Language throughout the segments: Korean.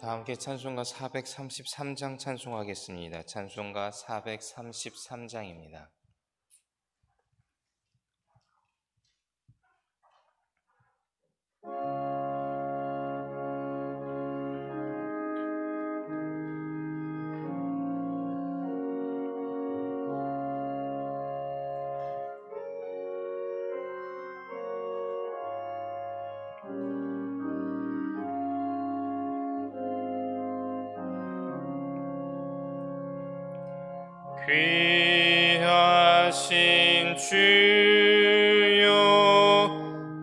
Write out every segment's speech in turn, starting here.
다 함께 찬송가 433장 찬송하겠습니다. 찬송가 433장입니다. 귀하신 주여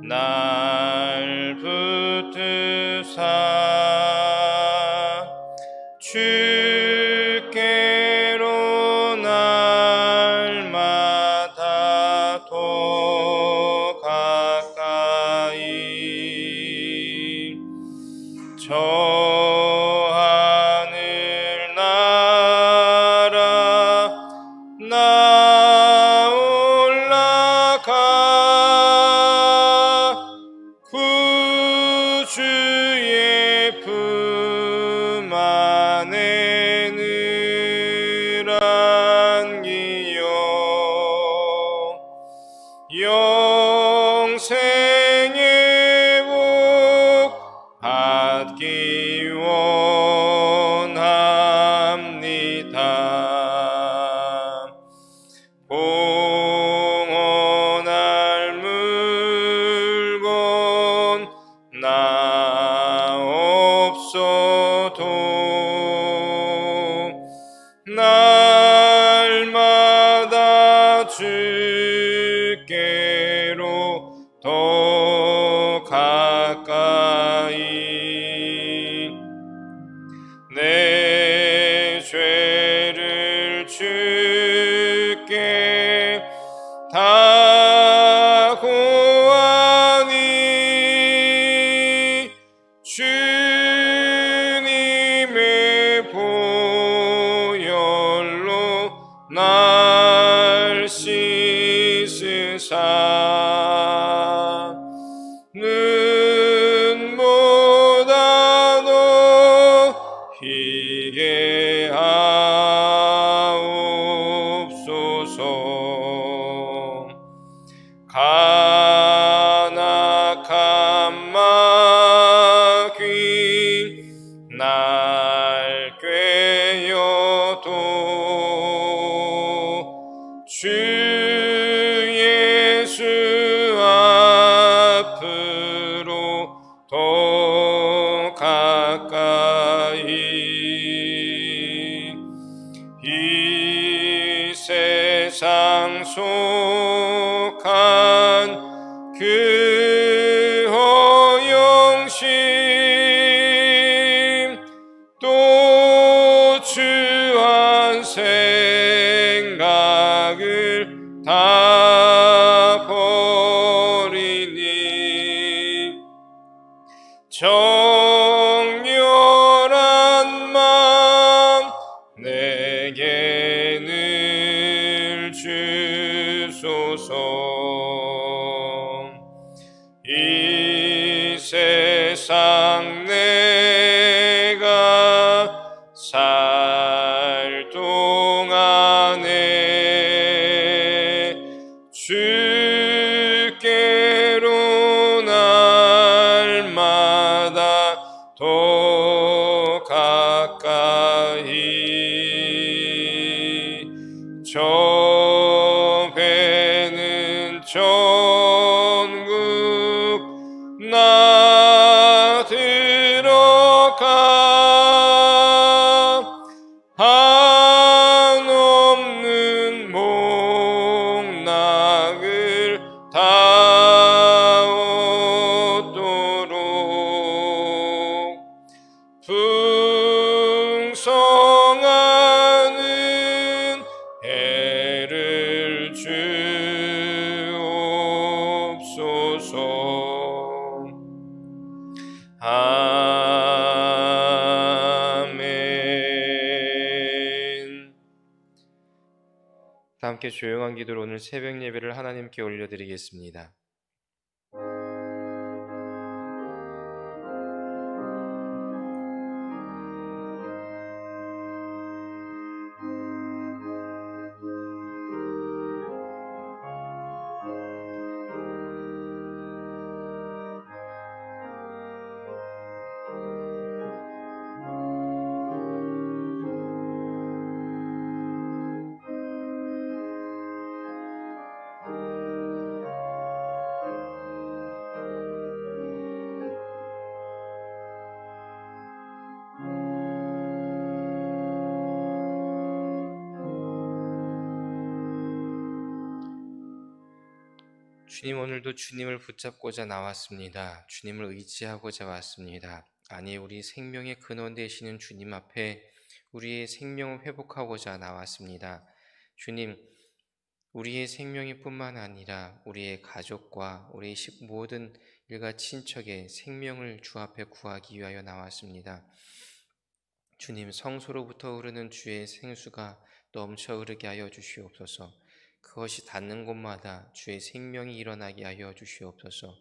날 붙드사 주께로 날마다 더 가까이 저 하늘 나라 나 올라가 구주의 품 안에 늘 안기요 영생의 복 받기 원합니다. 봉헌할 물건 나 없어도 날마다 주께로 더 가까이 내 죄를 주께 다 고하니 주님의 보혈로 날 씻으사 눈보다도 희게 하옵소서. 간악한 마귀 날 꿰어도 주 예수 앞으로 더 가까이 이 세상 속한 그 허영심 또 주한 생각을 다 버리니 정결한 마음 내게 늘 주소서. 이 세상 내가 살 동안에 주께로 날마다 더 가까이 저 배는 천국 나 들어가 한없는 목락을 다 얻도록 풍성하는 해를 주옵소서. 아멘. 다 함께 조용한 기도로 오늘 새벽 예배를 하나님께 올려드리겠습니다. 주님, 오늘도 주님을 붙잡고자 나왔습니다. 주님을 의지하고자 왔습니다. 아니, 우리 생명의 근원 되시는 주님 앞에 우리의 생명을 회복하고자 나왔습니다. 주님, 우리의 생명이 뿐만 아니라 우리의 가족과 우리의 모든 일가 친척의 생명을 주 앞에 구하기 위하여 나왔습니다. 주님, 성소로부터 흐르는 주의 생수가 넘쳐 흐르게 하여 주시옵소서. 그것이 닿는 곳마다 주의 생명이 일어나게 하여 주시옵소서.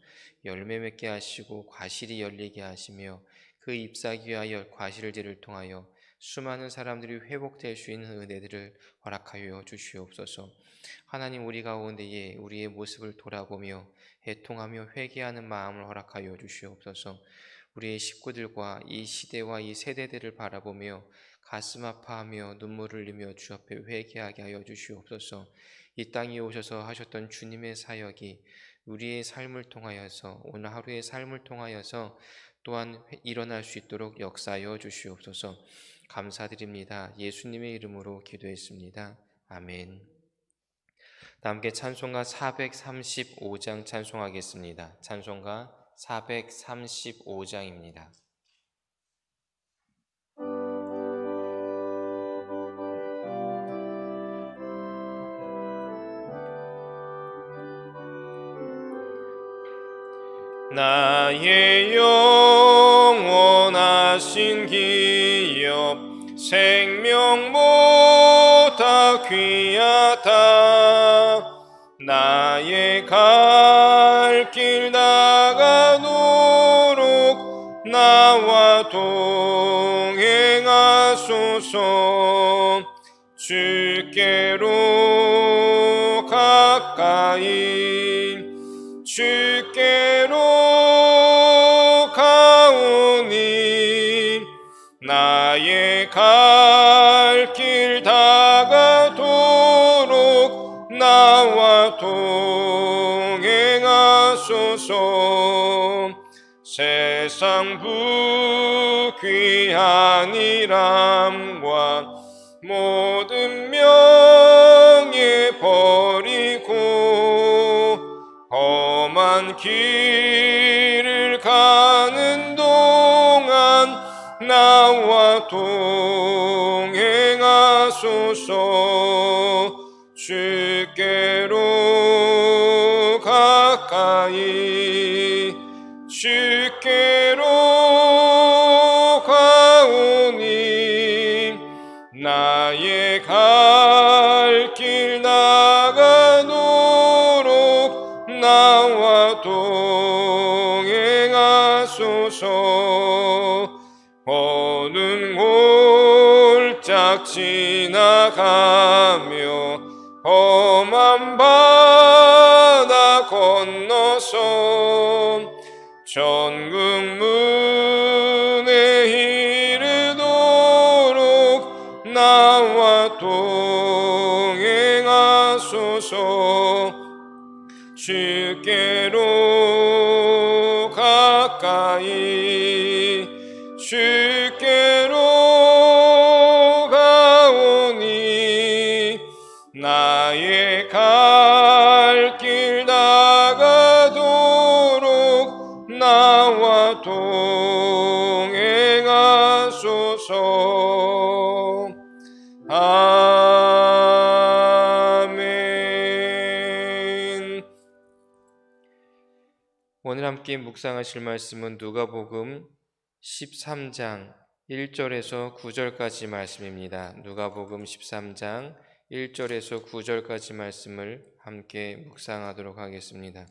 열매 맺게 하시고 과실이 열리게 하시며 그 잎사귀 위하여 과실들을 통하여 수많은 사람들이 회복될 수 있는 은혜들을 허락하여 주시옵소서. 하나님, 우리 가운데에 우리의 모습을 돌아보며 애통하며 회개하는 마음을 허락하여 주시옵소서. 우리의 식구들과 이 시대와 이 세대들을 바라보며 가슴 아파하며 눈물을 흘리며 주 앞에 회개하게 하여 주시옵소서. 이 땅에 오셔서 하셨던 주님의 사역이 우리의 삶을 통하여서, 오늘 하루의 삶을 통하여서 또한 일어날 수 있도록 역사하여 주시옵소서. 감사드립니다. 예수님의 이름으로 기도했습니다. 아멘. 함께 찬송가 435장 찬송하겠습니다. 찬송가 435장입니다. 나의 영원하신 기업 생명보다 귀하다. 나의 갈 길 나가도록 나와 동행하소서. 주께로 가까이 주께로 가오니 나의 갈 길 다가도록 나와 동행하소서. 세상 부귀한 일함과 모든 명예 버리고 험한 길을 가는 동안 나와 동행하소서. 주께로 가까이 주께로 가오니 나의 갈 길 나가도록 나와 동행하소서. 어느 골짝 지나가며 험한 바다 건너서 천국 문에 이르도록 나와 동행하소서. 주께로 가까이 주께로 가오니 나의 갈 길 나가도록 나와 동행하소서. 아멘. 오늘 함께 묵상하실 말씀은 누가복음 13장 1절에서 9절까지 말씀입니다. 누가복음 13장 1절에서 9절까지 말씀을 함께 묵상하도록 하겠습니다.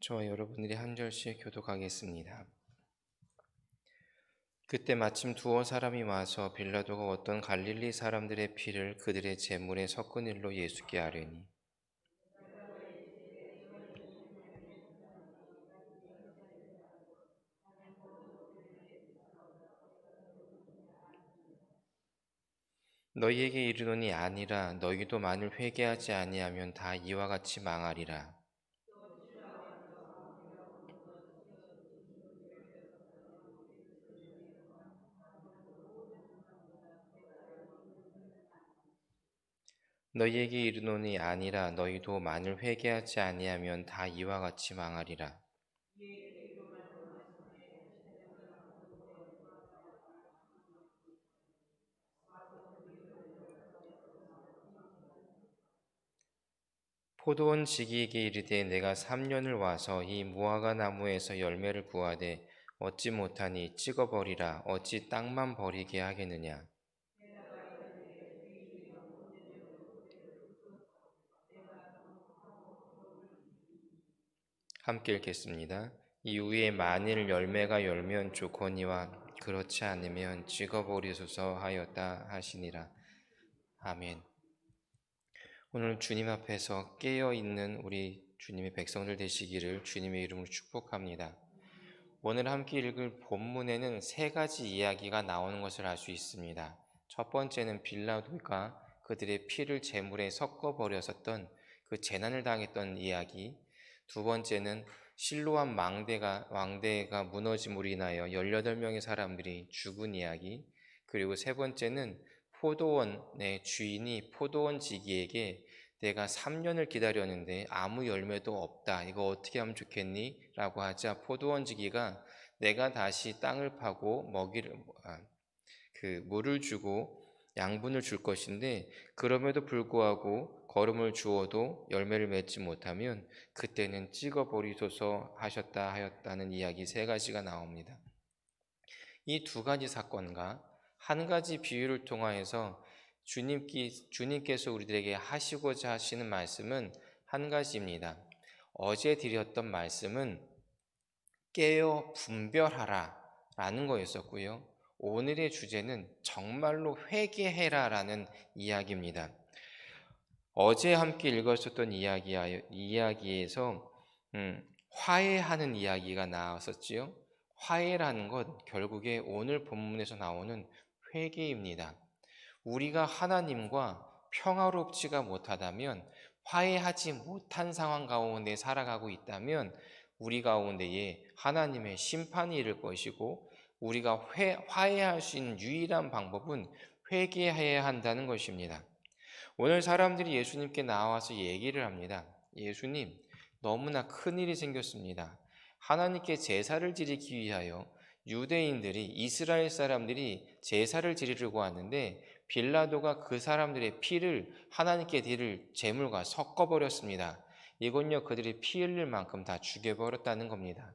저와 여러분들이 한 절씩 교독하겠습니다. 그때 마침 두어 사람이 와서 빌라도가 어떤 갈릴리 사람들의 피를 그들의 제물에 섞은 일로 예수께 아뢰니 너희에게 이르노니 아니라 너희도 만일 회개하지 아니하면 다 이와 같이 망하리라. 너희에게 이르노니 아니라 너희도 만일 회개하지 아니하면 다 이와 같이 망하리라. 포도원 지기에게 이르되 내가 3년을 와서 이 무화과 나무에서 열매를 구하되 얻지 못하니 찍어버리라. 어찌 땅만 버리게 하겠느냐. 함께 읽겠습니다. 이후에 만일 열매가 열면 좋거니와 그렇지 않으면 찍어버리소서 하였다 하시니라. 아멘. 오늘 주님 앞에서 깨어있는 우리 주님의 백성들 되시기를 주님의 이름으로 축복합니다. 오늘 함께 읽을 본문에는 세 가지 이야기가 나오는 것을 알 수 있습니다. 첫 번째는 빌라도가 그들의 피를 제물에 섞어 버렸었던 그 재난을 당했던 이야기. 두 번째는 실로암 왕대가 무너짐으로 인하여 18명의 사람들이 죽은 이야기. 그리고 세 번째는 포도원의 주인이 포도원 지기에게 내가 3년을 기다렸는데 아무 열매도 없다. 이거 어떻게 하면 좋겠니? 라고 하자 포도원 지기가 내가 다시 땅을 파고 물을 주고 양분을 줄 것인데 그럼에도 불구하고 거름을 주어도 열매를 맺지 못하면 그때는 찍어버리소서 하였다는 이야기 세 가지가 나옵니다. 이 두 가지 사건과 한 가지 비유를 통하여서 주님께서 우리들에게 하시고자 하시는 말씀은 한 가지입니다. 어제 드렸던 말씀은 깨어 분별하라 라는 거였었고요. 오늘의 주제는 정말로 회개해라 라는 이야기입니다. 어제 함께 읽었었던 이야기에서 화해하는 이야기가 나왔었지요. 화해라는 것 결국에 오늘 본문에서 나오는 회개입니다. 우리가 하나님과 평화롭지가 못하다면 화해하지 못한 상황 가운데 살아가고 있다면 우리 가운데에 하나님의 심판이 이를 것이고 우리가 화해할 수 있는 유일한 방법은 회개해야 한다는 것입니다. 오늘 사람들이 예수님께 나와서 얘기를 합니다. 예수님, 너무나 큰일이 생겼습니다. 하나님께 제사를 드리기 위하여 유대인들이 이스라엘 사람들이 제사를 드리려고 하는데 빌라도가 그 사람들의 피를 하나님께 드릴 제물과 섞어버렸습니다. 이건요 그들이 피 흘릴 만큼 다 죽여버렸다는 겁니다.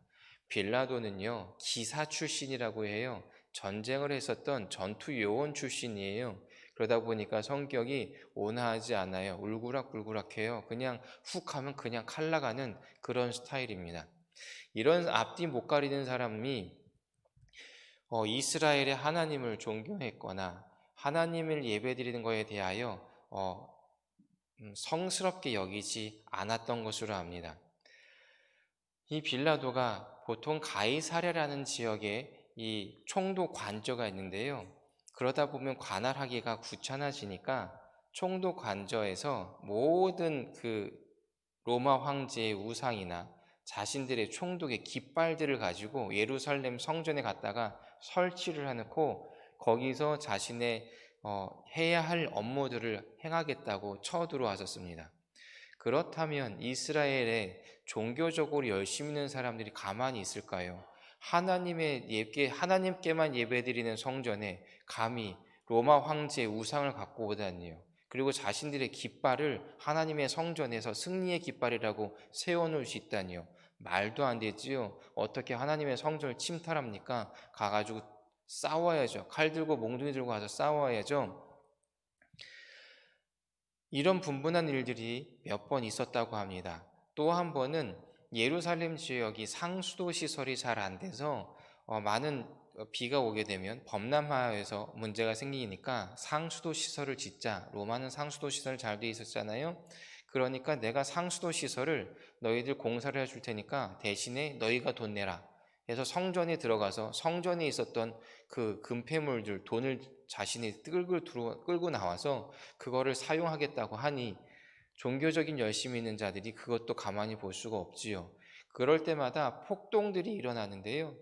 빌라도는요 기사 출신이라고 해요. 전쟁을 했었던 전투 요원 출신이에요. 그러다 보니까 성격이 온화하지 않아요. 울그락불그락해요. 그냥 훅 하면 그냥 칼 나가는 그런 스타일입니다. 이런 앞뒤 못 가리는 사람이 이스라엘의 하나님을 존경했거나 하나님을 예배드리는 것에 대하여 성스럽게 여기지 않았던 것으로 압니다. 이 빌라도가 보통 가이사랴라는 지역에 이 총독 관저가 있는데요. 그러다 보면 관할하기가 귀찮아지니까 총독 관저에서 모든 그 로마 황제의 우상이나 자신들의 총독의 깃발들을 가지고 예루살렘 성전에 갔다가 설치를 해놓고 거기서 자신의 해야 할 업무들을 행하겠다고 쳐들어왔었습니다. 그렇다면 이스라엘에 종교적으로 열심히 있는 사람들이 가만히 있을까요? 하나님께만 예배드리는 성전에 감히 로마 황제의 우상을 갖고 오다니요. 그리고 자신들의 깃발을 하나님의 성전에서 승리의 깃발이라고 세워놓을 수 있다니요. 말도 안 되지요. 어떻게 하나님의 성전을 침탈합니까? 가가지고 싸워야죠. 칼 들고 몽둥이 들고 가서 싸워야죠. 이런 분분한 일들이 몇 번 있었다고 합니다. 또 한 번은 예루살렘 지역이 상수도 시설이 잘 안 돼서 많은 비가 오게 되면 범람하여서 문제가 생기니까 상수도 시설을 짓자. 로마는 상수도 시설 잘 돼 있었잖아요. 그러니까 내가 상수도 시설을 너희들 공사를 해줄 테니까 대신에 너희가 돈 내라. 그래서 성전에 들어가서 성전에 있었던 그 금폐물들 돈을 자신이 끌고 나와서 그거를 사용하겠다고 하니 종교적인 열심이 있는 자들이 그것도 가만히 볼 수가 없지요. 그럴 때마다 폭동들이 일어나는데요.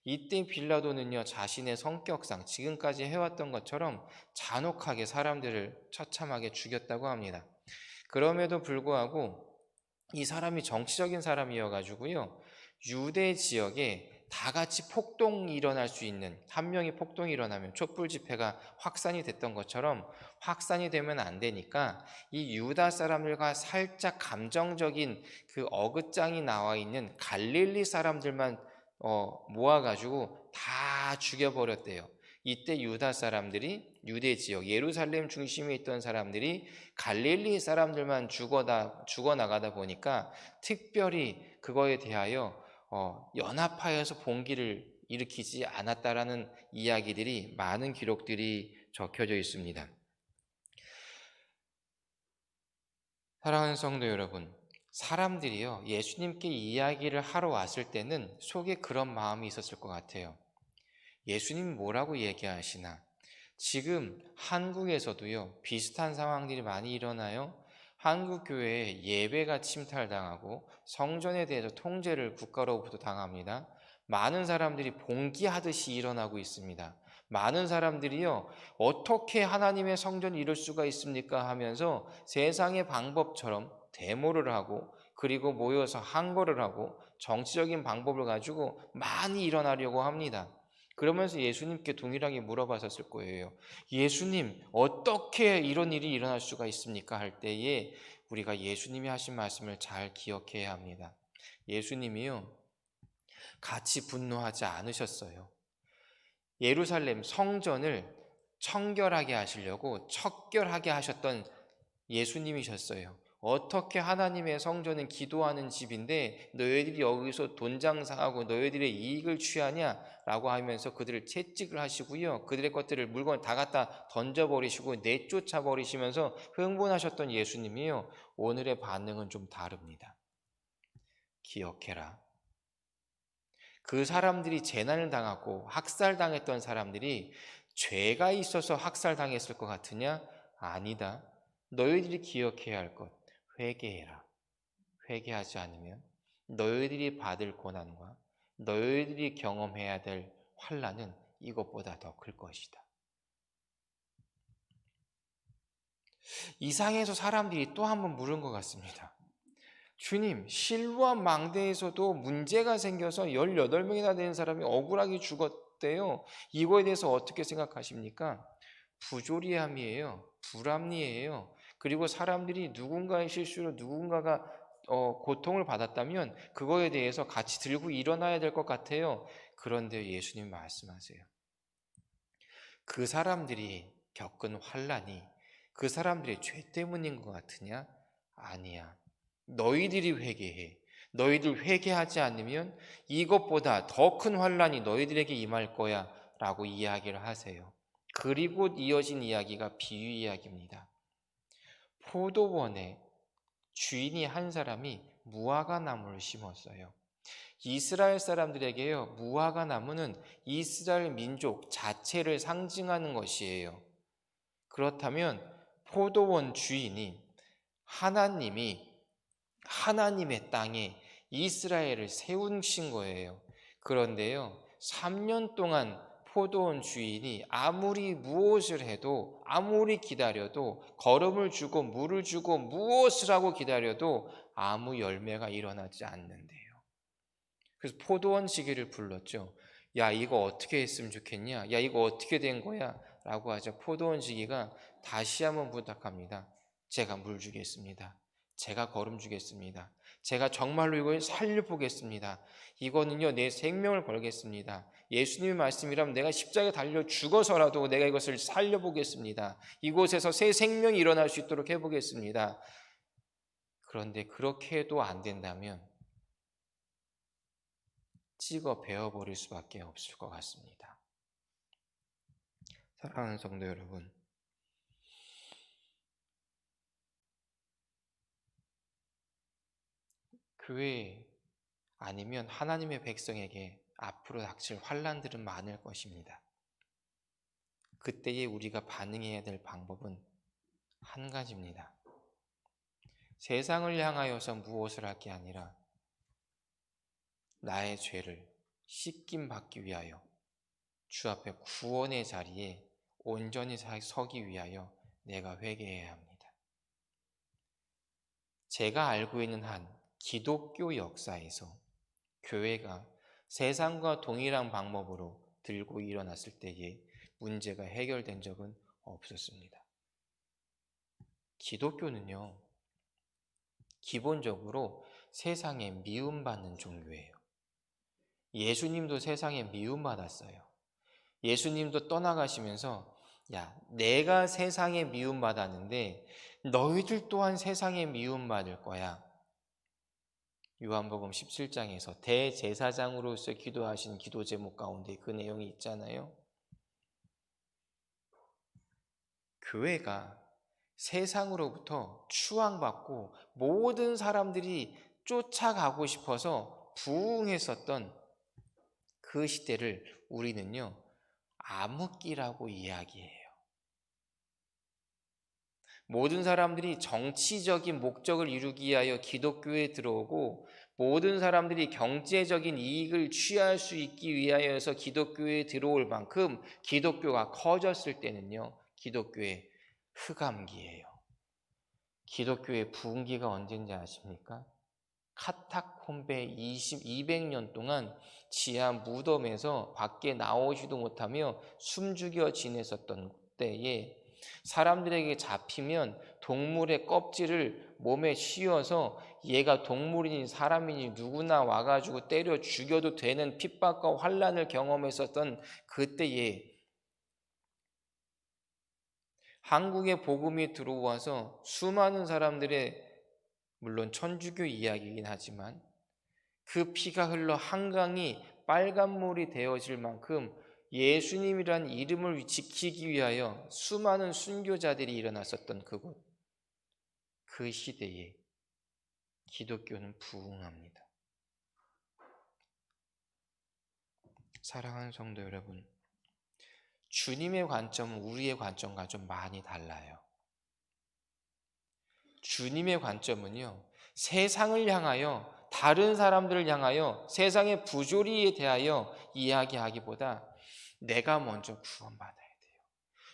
이때 빌라도는요, 자신의 성격상 지금까지 해왔던 것처럼 잔혹하게 사람들을 처참하게 죽였다고 합니다. 그럼에도 불구하고 이 사람이 정치적인 사람이어가지고요, 유대 지역에 다 같이 폭동이 일어날 수 있는, 한 명이 폭동이 일어나면 촛불 집회가 확산이 됐던 것처럼 확산이 되면 안 되니까 이 유다 사람들과 살짝 감정적인 그 어긋장이 나와 있는 갈릴리 사람들만 모아가지고 다 죽여버렸대요. 이때 유다 사람들이, 유대 지역 예루살렘 중심에 있던 사람들이 갈릴리 사람들만 죽어나가다 보니까 특별히 그거에 대하여 연합하여서 봉기를 일으키지 않았다라는 이야기들이, 많은 기록들이 적혀져 있습니다. 사랑하는 성도 여러분, 사람들이요, 예수님께 이야기를 하러 왔을 때는 속에 그런 마음이 있었을 것 같아요. 예수님 뭐라고 얘기하시나? 지금 한국에서도요, 비슷한 상황들이 많이 일어나요. 한국 교회에 예배가 침탈당하고 성전에 대해서 통제를 국가로부터 당합니다. 많은 사람들이 봉기하듯이 일어나고 있습니다. 많은 사람들이요, 어떻게 하나님의 성전을 이룰 수가 있습니까 하면서 세상의 방법처럼 데모를 하고, 그리고 모여서 항거를 하고 정치적인 방법을 가지고 많이 일어나려고 합니다. 그러면서 예수님께 동일하게 물어봤었을 거예요. 예수님, 어떻게 이런 일이 일어날 수가 있습니까? 할 때에 우리가 예수님이 하신 말씀을 잘 기억해야 합니다. 예수님이요, 같이 분노하지 않으셨어요. 예루살렘 성전을 청결하게 하시려고 척결하게 하셨던 예수님이셨어요. 어떻게 하나님의 성전은 기도하는 집인데 너희들이 여기서 돈 장사하고 너희들의 이익을 취하냐라고 하면서 그들을 채찍을 하시고요, 그들의 것들을 물건을 다 갖다 던져버리시고 내쫓아 버리시면서 흥분하셨던 예수님이요, 오늘의 반응은 좀 다릅니다. 기억해라. 그 사람들이 재난을 당하고 학살당했던 사람들이 죄가 있어서 학살당했을 것 같으냐? 아니다. 너희들이 기억해야 할 것, 회개해라. 회개하지 않으면 너희들이 받을 고난과 너희들이 경험해야 될 환난은 이것보다 더 클 것이다. 이상해서 사람들이 또 한 번 물은 것 같습니다. 주님, 실로암 망대에서도 문제가 생겨서 18명이나 되는 사람이 억울하게 죽었대요. 이거에 대해서 어떻게 생각하십니까? 부조리함이에요. 불합리예요. 그리고 사람들이 누군가의 실수로 누군가가 고통을 받았다면 그거에 대해서 같이 들고 일어나야 될 것 같아요. 그런데 예수님 말씀하세요. 그 사람들이 겪은 환난이 그 사람들의 죄 때문인 것 같으냐? 아니야. 너희들이 회개해. 너희들 회개하지 않으면 이것보다 더 큰 환난이 너희들에게 임할 거야 라고 이야기를 하세요. 그리고 이어진 이야기가 비유 이야기입니다. 포도원에 주인이 한 사람이 무화과 나무를 심었어요. 이스라엘 사람들에게요, 무화과 나무는 이스라엘 민족 자체를 상징하는 것이에요. 그렇다면 포도원 주인이, 하나님이 하나님의 땅에 이스라엘을 세우신 거예요. 그런데요, 3년 동안 포도원 주인이 아무리 무엇을 해도, 아무리 기다려도, 거름을 주고 물을 주고 무엇을 하고 기다려도 아무 열매가 일어나지 않는데요. 그래서 포도원 시기를 불렀죠. 야, 이거 어떻게 했으면 좋겠냐? 야, 이거 어떻게 된 거야? 라고 하자 포도원 시기가 다시 한번 부탁합니다. 제가 물 주겠습니다. 제가 거름 주겠습니다. 제가 정말로 이걸 살려보겠습니다. 이거는요, 내 생명을 걸겠습니다. 예수님의 말씀이라면 내가 십자가에 달려 죽어서라도 내가 이것을 살려보겠습니다. 이곳에서 새 생명이 일어날 수 있도록 해보겠습니다. 그런데 그렇게 해도 안 된다면 찍어 베어버릴 수밖에 없을 것 같습니다. 사랑하는 성도 여러분, 교회 아니면 하나님의 백성에게 앞으로 닥칠 환난들은 많을 것입니다. 그때에 우리가 반응해야 될 방법은 한 가지입니다. 세상을 향하여서 무엇을 할 게 아니라 나의 죄를 씻김 받기 위하여 주 앞에 구원의 자리에 온전히 서기 위하여 내가 회개해야 합니다. 제가 알고 있는 한 기독교 역사에서 교회가 세상과 동일한 방법으로 들고 일어났을 때에 문제가 해결된 적은 없었습니다. 기독교는요, 기본적으로 세상에 미움받는 종교예요. 예수님도 세상에 미움받았어요. 예수님도 떠나가시면서 야, 내가 세상에 미움받았는데 너희들 또한 세상에 미움받을 거야. 요한복음 17장에서 대제사장으로서 기도하신 기도 제목 가운데 그 내용이 있잖아요. 교회가 세상으로부터 추앙받고 모든 사람들이 쫓아가고 싶어서 부흥했었던 그 시대를 우리는요, 암흑기라고 이야기해요. 모든 사람들이 정치적인 목적을 이루기 위하여 기독교에 들어오고 모든 사람들이 경제적인 이익을 취할 수 있기 위하여서 기독교에 들어올 만큼 기독교가 커졌을 때는요, 기독교의 흑암기예요. 기독교의 부흥기가 언제인지 아십니까? 카타콤베 200년 동안 지하 무덤에서 밖에 나오지도 못하며 숨죽여 지냈었던 때에 사람들에게 잡히면 동물의 껍질을 몸에 씌워서 얘가 동물이니 사람이니 누구나 와가지고 때려 죽여도 되는 핍박과 환난을 경험했었던 그때에 한국에 복음이 들어와서 수많은 사람들의, 물론 천주교 이야기이긴 하지만 그 피가 흘러 한강이 빨간물이 되어질 만큼 예수님이란 이름을 지키기 위하여 수많은 순교자들이 일어났었던 그곳, 그 시대에 기독교는 부흥합니다. 사랑하는 성도 여러분, 주님의 관점은 우리의 관점과 좀 많이 달라요. 주님의 관점은요, 세상을 향하여, 다른 사람들을 향하여, 세상의 부조리에 대하여 이야기하기보다 내가 먼저 구원받아야 돼요.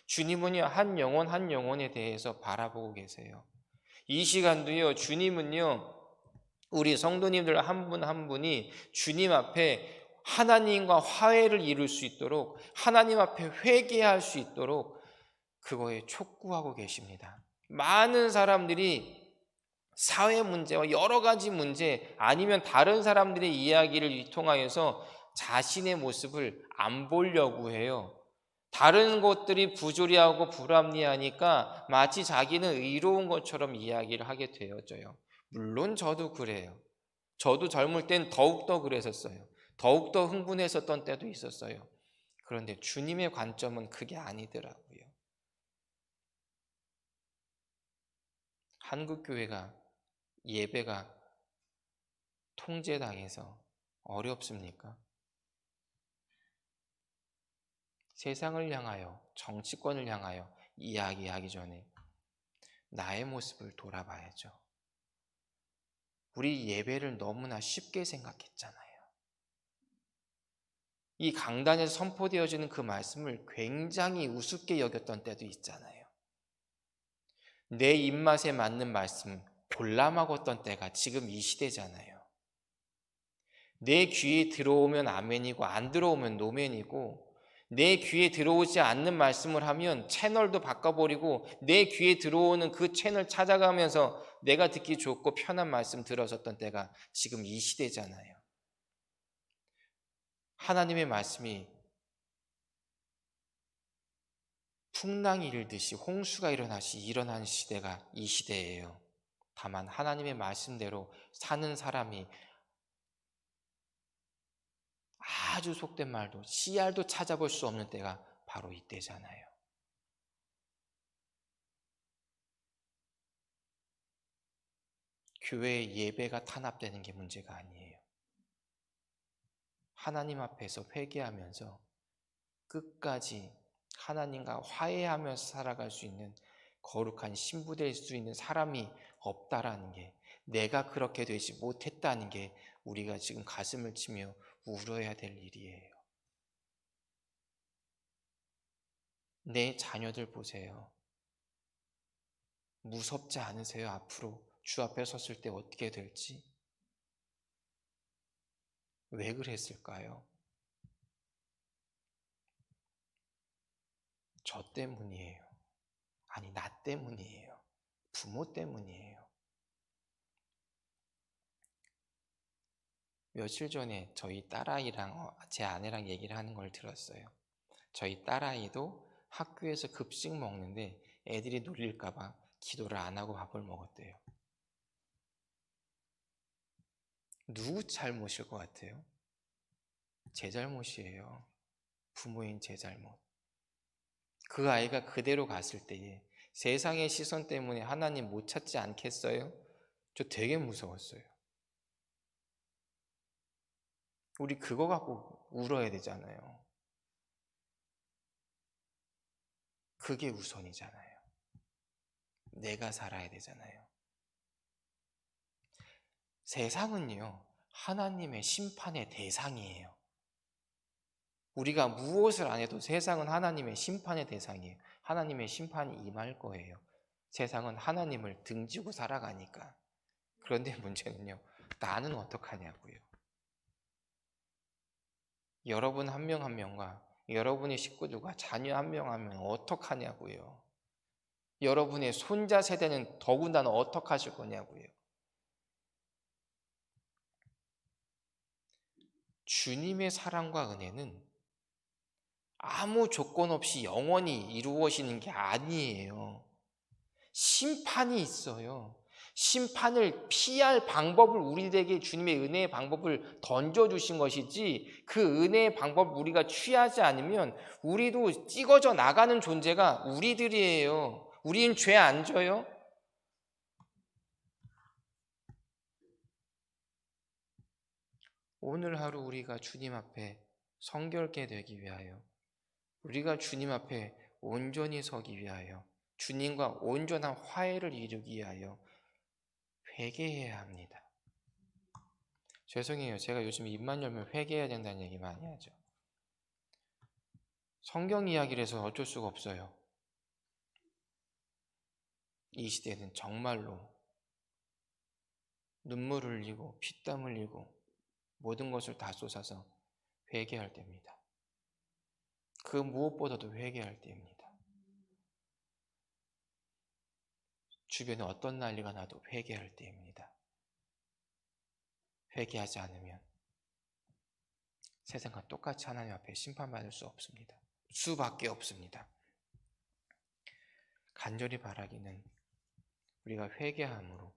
주님은요, 한 영혼 한 영혼에 대해서 바라보고 계세요. 이 시간도요, 주님은요, 우리 성도님들 한 분 한 분이 주님 앞에 하나님과 화해를 이룰 수 있도록, 하나님 앞에 회개할 수 있도록 그거에 촉구하고 계십니다. 많은 사람들이 사회 문제와 여러 가지 문제, 아니면 다른 사람들의 이야기를 통하여서 자신의 모습을 안 보려고 해요. 다른 것들이 부조리하고 불합리하니까 마치 자기는 의로운 것처럼 이야기를 하게 되어져요. 물론 저도 그래요. 저도 젊을 땐 더욱더 그랬었어요. 더욱더 흥분했었던 때도 있었어요. 그런데 주님의 관점은 그게 아니더라고요. 한국교회가 예배가 통제당해서 어렵습니까? 세상을 향하여, 정치권을 향하여 이야기하기 전에 나의 모습을 돌아봐야죠. 우리 예배를 너무나 쉽게 생각했잖아요. 이 강단에서 선포되어지는 그 말씀을 굉장히 우습게 여겼던 때도 있잖아요. 내 입맛에 맞는 말씀 골라 먹었던 때가 지금 이 시대잖아요. 내 귀에 들어오면 아멘이고 안 들어오면 노멘이고, 내 귀에 들어오지 않는 말씀을 하면 채널도 바꿔버리고 내 귀에 들어오는 그 채널 찾아가면서 내가 듣기 좋고 편한 말씀 들었었던 때가 지금 이 시대잖아요. 하나님의 말씀이 풍랑이 일듯이 홍수가 일어난 시대가 이 시대예요. 다만 하나님의 말씀대로 사는 사람이 아주 속된 말도 씨알도 찾아볼 수 없는 때가 바로 이때잖아요. 교회의 예배가 탄압되는 게 문제가 아니에요. 하나님 앞에서 회개하면서 끝까지 하나님과 화해하면서 살아갈 수 있는 거룩한 신부 될 수 있는 사람이 없다라는 게, 내가 그렇게 되지 못했다는 게 우리가 지금 가슴을 치며 울어야 될 일이에요. 내 자녀들 보세요. 무섭지 않으세요? 앞으로 주 앞에 섰을 때 어떻게 될지? 왜 그랬을까요? 저 때문이에요. 아니, 나 때문이에요. 부모 때문이에요. 며칠 전에 저희 딸아이랑 제 아내랑 얘기를 하는 걸 들었어요. 저희 딸아이도 학교에서 급식 먹는데 애들이 놀릴까 봐 기도를 안 하고 밥을 먹었대요. 누구 잘못일 것 같아요? 제 잘못이에요. 부모인 제 잘못. 그 아이가 그대로 갔을 때에 세상의 시선 때문에 하나님 못 찾지 않겠어요? 저 되게 무서웠어요. 우리 그거 갖고 울어야 되잖아요. 그게 우선이잖아요. 내가 살아야 되잖아요. 세상은요, 하나님의 심판의 대상이에요. 우리가 무엇을 안 해도 세상은 하나님의 심판의 대상이에요. 하나님의 심판이 임할 거예요. 세상은 하나님을 등지고 살아가니까. 그런데 문제는요, 나는 어떡하냐고요. 여러분 한 명 한 명과 여러분의 식구들과 자녀 한 명 한 명 어떡하냐고요. 여러분의 손자 세대는 더군다나 어떡하실 거냐고요. 주님의 사랑과 은혜는 아무 조건 없이 영원히 이루어지는 게 아니에요. 심판이 있어요. 심판을 피할 방법을 우리에게 주님의 은혜의 방법을 던져주신 것이지, 그 은혜의 방법을 우리가 취하지 않으면 우리도 찍어져 나가는 존재가 우리들이에요. 우린 죄 안 져요? 오늘 하루 우리가 주님 앞에 성결케 되기 위하여, 우리가 주님 앞에 온전히 서기 위하여, 주님과 온전한 화해를 이루기 위하여 회개해야 합니다. 죄송해요. 제가 요즘 입만 열면 회개해야 된다는 얘기 많이 하죠. 성경 이야기를 해서 어쩔 수가 없어요. 이 시대는 정말로 눈물을 흘리고 피땀 흘리고 모든 것을 다 쏟아서 회개할 때입니다. 그 무엇보다도 회개할 때입니다. 주변에 어떤 난리가 나도 회개할 때입니다. 회개하지 않으면 세상과 똑같이 하나님 앞에 심판받을 수 없습니다. 수밖에 없습니다. 간절히 바라기는 우리가 회개함으로,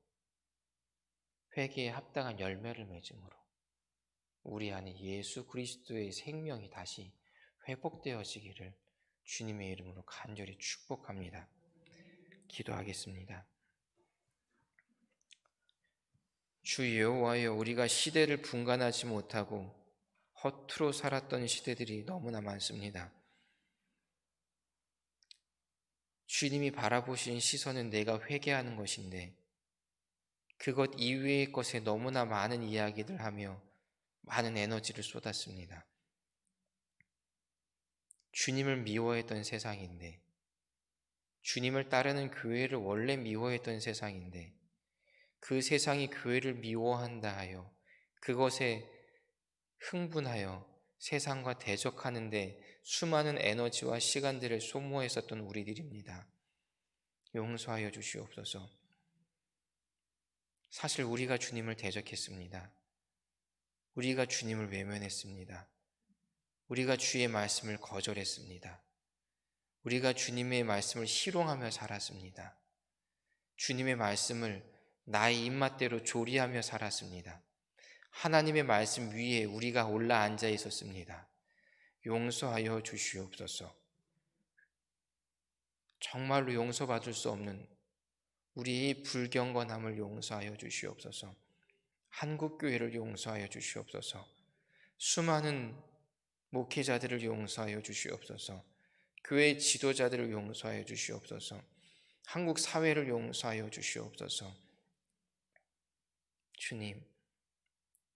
회개에 합당한 열매를 맺음으로 우리 안에 예수 그리스도의 생명이 다시 회복되어지기를 주님의 이름으로 간절히 축복합니다. 기도하겠습니다. 주 여호와여, 우리가 시대를 분간하지 못하고 허투루 살았던 시대들이 너무나 많습니다. 주님이 바라보신 시선은 내가 회개하는 것인데 그것 이외의 것에 너무나 많은 이야기들 하며 많은 에너지를 쏟았습니다. 주님을 미워했던 세상인데, 주님을 따르는 교회를 원래 미워했던 세상인데, 그 세상이 교회를 미워한다 하여 그것에 흥분하여 세상과 대적하는데 수많은 에너지와 시간들을 소모했었던 우리들입니다. 용서하여 주시옵소서. 사실 우리가 주님을 대적했습니다. 우리가 주님을 외면했습니다. 우리가 주의 말씀을 거절했습니다. 우리가 주님의 말씀을 희롱하며 살았습니다. 주님의 말씀을 나의 입맛대로 조리하며 살았습니다. 하나님의 말씀 위에 우리가 올라 앉아 있었습니다. 용서하여 주시옵소서. 정말로 용서받을 수 없는 우리의 불경건함을 용서하여 주시옵소서. 한국교회를 용서하여 주시옵소서. 수많은 목회자들을 용서하여 주시옵소서. 교회 지도자들을 용서하여 주시옵소서. 한국 사회를 용서하여 주시옵소서. 주님,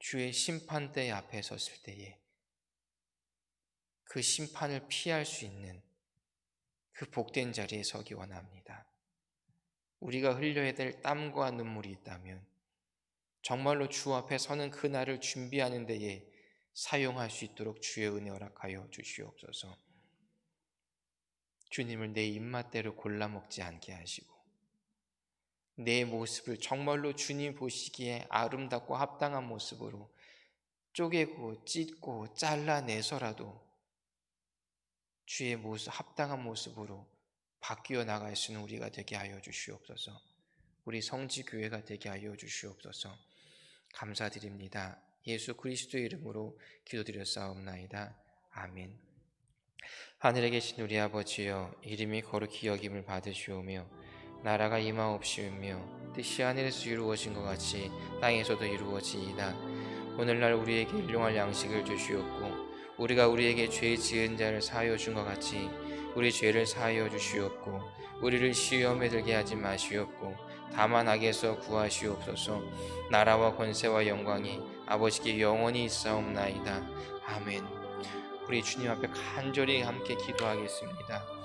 주의 심판대 앞에 섰을 때에 그 심판을 피할 수 있는 그 복된 자리에 서기 원합니다. 우리가 흘려야 될 땀과 눈물이 있다면 정말로 주 앞에 서는 그 날을 준비하는 데에 사용할 수 있도록 주의 은혜 허락하여 주시옵소서. 주님을 내 입맛대로 골라먹지 않게 하시고 내 모습을 정말로 주님 보시기에 아름답고 합당한 모습으로 쪼개고 찢고 잘라내서라도 주의 모습, 합당한 모습으로 바뀌어 나갈 수 있는 우리가 되게 하여 주시옵소서. 우리 성지교회가 되게 하여 주시옵소서. 감사드립니다. 예수 그리스도의 이름으로 기도드렸사옵나이다. 아멘. 하늘에 계신 우리 아버지여, 이름이 거룩히 여김을 받으시오며 나라가 임하옵시며 뜻이 하늘에서 이루어진 것 같이 땅에서도 이루어지이다. 오늘날 우리에게 일용할 양식을 주시옵고 우리가 우리에게 죄 지은 자를 사하여 준 것 같이 우리 죄를 사하여 주시옵고 우리를 시험에 들게 하지 마시옵고 다만 악에서 구하시옵소서. 나라와 권세와 영광이 아버지께 영원히 있사옵나이다. 아멘. 우리 주님 앞에 간절히 함께 기도하겠습니다.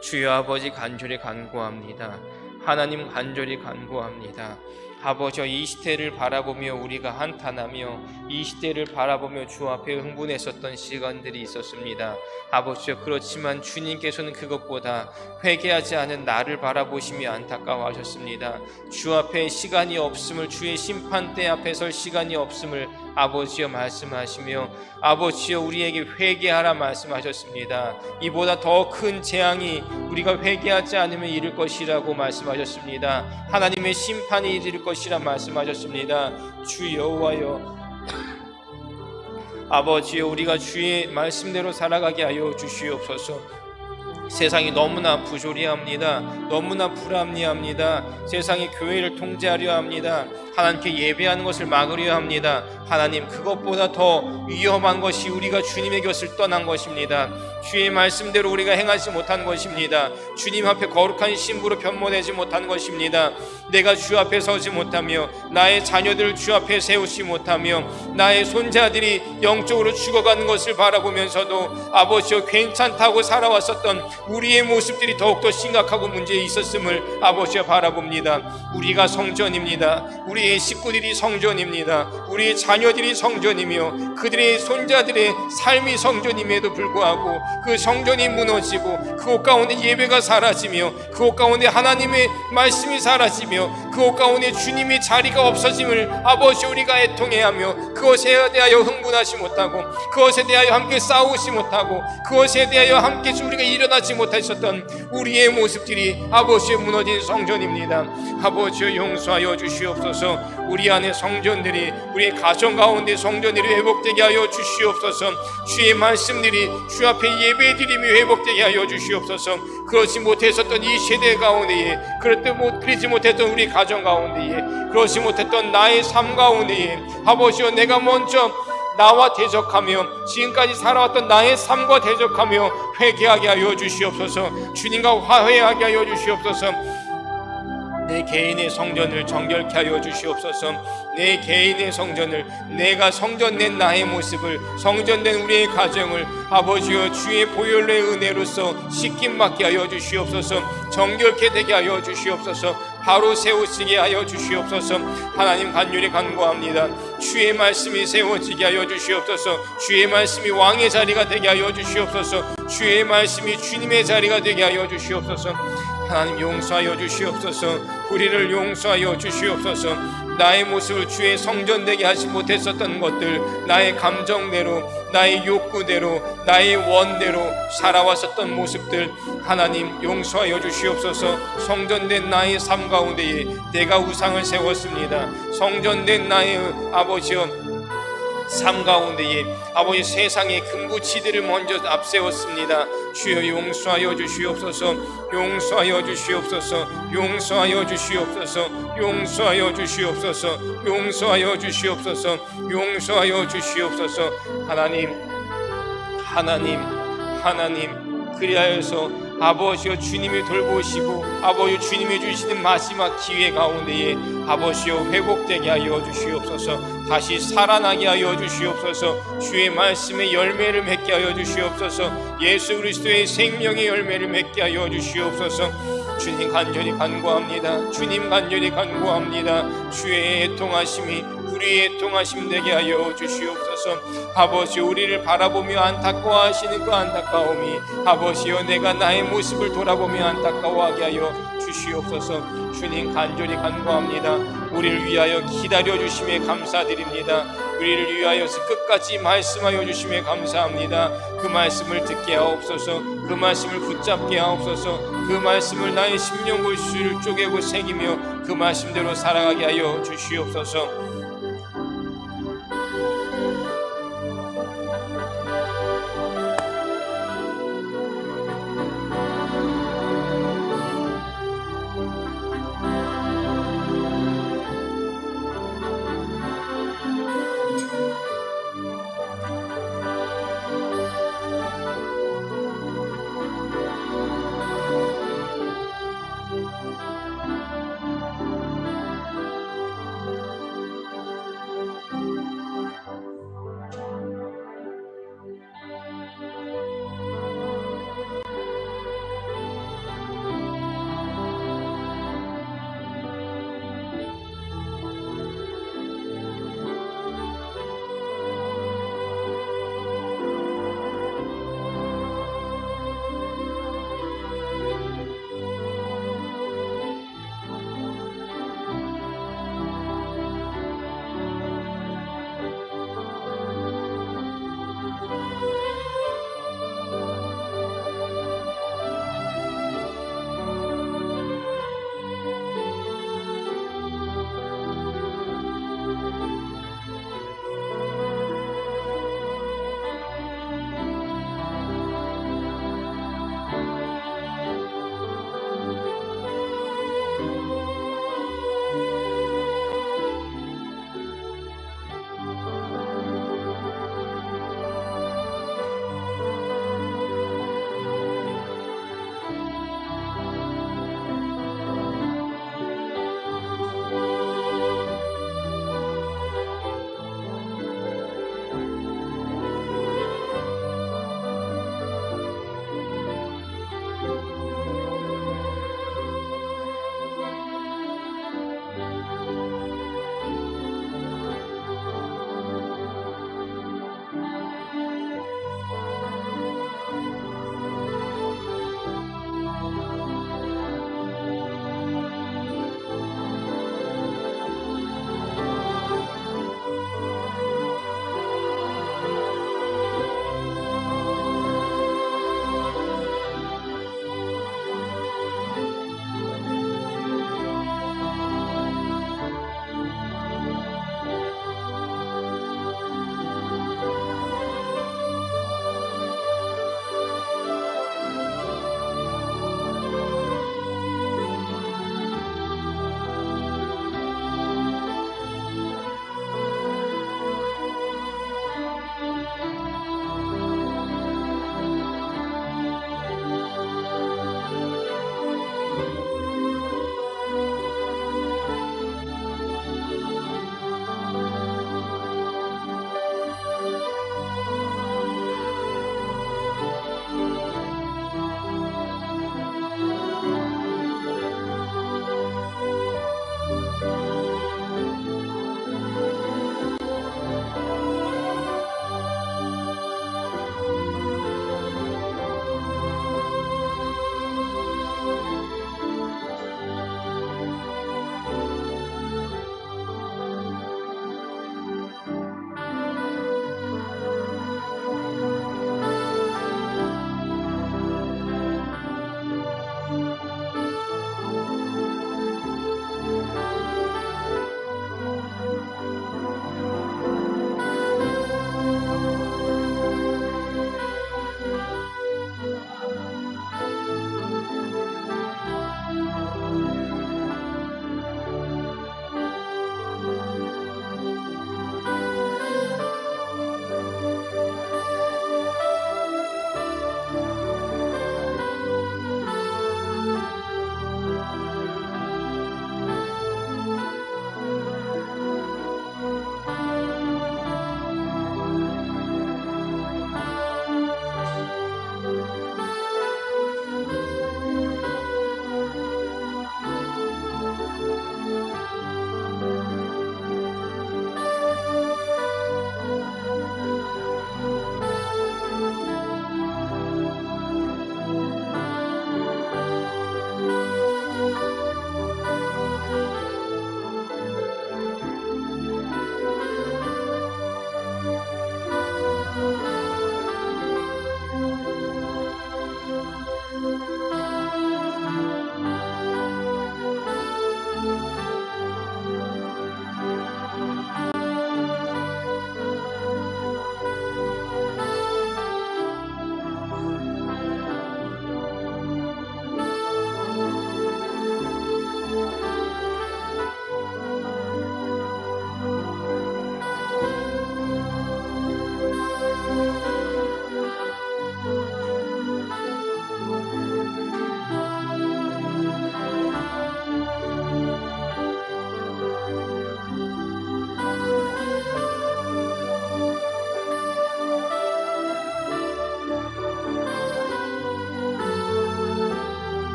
주여 아버지, 간절히 간구합니다. 하나님, 간절히 간구합니다. 아버지여, 이 시대를 바라보며 우리가 한탄하며 이 시대를 바라보며 주 앞에 흥분했었던 시간들이 있었습니다. 아버지여, 그렇지만 주님께서는 그것보다 회개하지 않은 나를 바라보시며 안타까워하셨습니다. 주 앞에 시간이 없음을, 주의 심판대 앞에 설 시간이 없음을 아버지여 말씀하시며 아버지여 우리에게 회개하라 말씀하셨습니다. 이보다 더 큰 재앙이 우리가 회개하지 않으면 이를 것이라고 말씀하셨습니다. 하나님의 심판이 이를 것이라 말씀하셨습니다. 주 여호와여, 아버지여 우리가 주의 말씀대로 살아가게 하여 주시옵소서. 세상이 너무나 부조리합니다. 너무나 불합리합니다. 세상이 교회를 통제하려 합니다. 하나님께 예배하는 것을 막으려 합니다. 하나님, 그것보다 더 위험한 것이 우리가 주님의 곁을 떠난 것입니다. 주의 말씀대로 우리가 행하지 못한 것입니다. 주님 앞에 거룩한 신부로 변모되지 못한 것입니다. 내가 주 앞에 서지 못하며 나의 자녀들을 주 앞에 세우지 못하며 나의 손자들이 영적으로 죽어가는 것을 바라보면서도 아버지여 괜찮다고 살아왔었던 우리의 모습들이 더욱더 심각하고 문제에 있었음을 아버지여 바라봅니다. 우리가 성전입니다. 우리의 식구들이 성전입니다. 우리의 자녀들이 성전이며 그들의 손자들의 삶이 성전임에도 불구하고 그 성전이 무너지고 그곳 가운데 예배가 사라지며 그곳 가운데 하나님의 말씀이 사라지며 그곳 가운데 주님의 자리가 없어짐을 아버지 우리가 애통해하며 그것에 대하여 흥분하지 못하고 그것에 대하여 함께 싸우지 못하고 그것에 대하여 함께 우리가 일어나지 못하셨던 우리의 모습들이 아버지의 무너진 성전입니다. 아버지여 용서하여 주시옵소서. 우리 안에 성전들이, 우리의 가정 가운데 성전들이 회복되게 하여 주시옵소서. 주의 말씀들이 주 앞에 예배드림이 회복되게 하여 주시옵소서. 그렇지 못했었던 이 세대 가운데에, 그러지 못했던 우리 가정 가운데에, 그렇지 못했던 나의 삶 가운데에 아버지여 내가 먼저 나와 대적하며 지금까지 살아왔던 나의 삶과 대적하며 회개하게 하여 주시옵소서. 주님과 화해하게 하여 주시옵소서. 내 개인의 성전을 정결케 하여 주시옵소서. 내 개인의 성전을, 내가 성전된 나의 모습을, 성전된 우리의 가정을 아버지여 주의 보혈의 은혜로서 씻김받게 하여 주시옵소서. 정결케 되게 하여 주시옵소서. 바로 세우시게 하여 주시옵소서. 하나님, 간절히 간구합니다. 주의 말씀이 세워지게 하여 주시옵소서. 주의 말씀이 왕의 자리가 되게 하여 주시옵소서. 주의 말씀이 주님의 자리가 되게 하여 주시옵소서. 하나님, 용서하여 주시옵소서. 우리를 용서하여 주시옵소서. 나의 모습을 주의 성전되게 하지 못했었던 것들, 나의 감정대로, 나의 욕구대로, 나의 원대로 살아왔었던 모습들 하나님 용서하여 주시옵소서. 성전된 나의 삶 가운데에 내가 우상을 세웠습니다. 성전된 나의 아버지여 삶 가운데에 아버지 세상의 금부치들을 먼저 앞세웠습니다. 주여 용서하여 주시옵소서. 용서하여 주시옵소서. 용서하여 주시옵소서. 용서하여 주시옵소서. 용서하여 주시옵소서. 용서하여 주시옵소서. 하나님 그리하여서 아버지여 주님이 돌보시고 아버지 주님이 주시는 마지막 기회 가운데에 아버지여 회복되게 하여 주시옵소서. 다시 살아나게 하여 주시옵소서. 주의 말씀의 열매를 맺게 하여 주시옵소서. 예수 그리스도의 생명의 열매를 맺게 하여 주시옵소서. 주님 간절히 간구합니다. 주님 간절히 간구합니다. 주의 애통하심이 우리의 애통하심 되게 하여 주시옵소서. 아버지 우리를 바라보며 안타까워하시는 그 안타까움이 아버지여 내가 나의 모습을 돌아보며 안타까워하게 하여 주시옵소서. 주님 간절히 간구합니다. 우리를 위하여 기다려 주심에 감사드립니다. 우리를 위하여서 끝까지 말씀하여 주심에 감사합니다. 그 말씀을 듣게 하옵소서. 그 말씀을 붙잡게 하옵소서. 그 말씀을 나의 심령 골수를 쪼개고 새기며 그 말씀대로 살아가게 하여 주시옵소서.